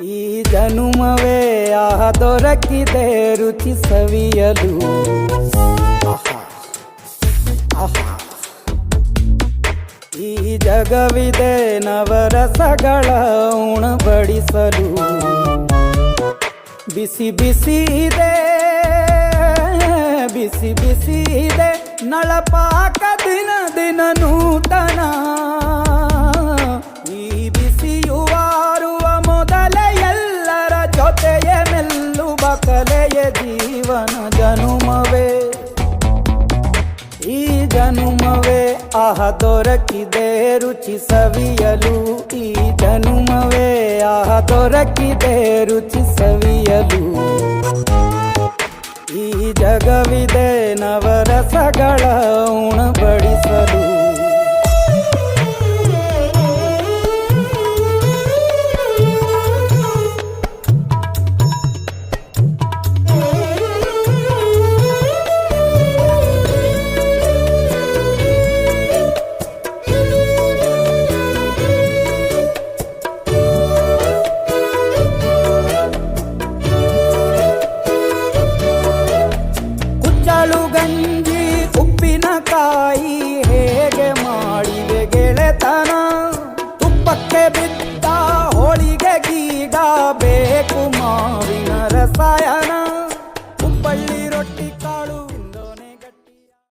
ಈ ಜನುಮವೇ ದೊರಕಿದೆ ರುಚಿ ಸವಿಯಲು. ಆಹಾ, ಆಹಾ. ಈ ಜಗವಿದೆ ನವರಸಗಳ ಉಣಬಡಿಸಲು. ಬಿಸಿ ಬಿಸಿ ಇದೆ, ಬಿಸಿ ಬಿಸಿ ಇದೆ ನಳಪಾಕ ದಿನ ದಿನ ನೂತನ. ಈ ಬಿಸಿಯುವಾರುವ ಮೊದಲೇ ಎಲ್ಲರ ಜೊತೆಯೇ ಮೆಲ್ಲುವ ಕಲೆಯ ಜೀವನ ಜನುಮವೇ. ಈ ಜನುಮವೇ ದೊರಕಿದೆ ರುಚಿ ಸವಿಯಲು. ಈ ಜನುಮವೇ ದೊರಕಿದೆ ರುಚಿ ಸವಿಯಲು. ಈ ಜಗವಿದೆ ನವರಸಗಳ ಉಣಬಡಿ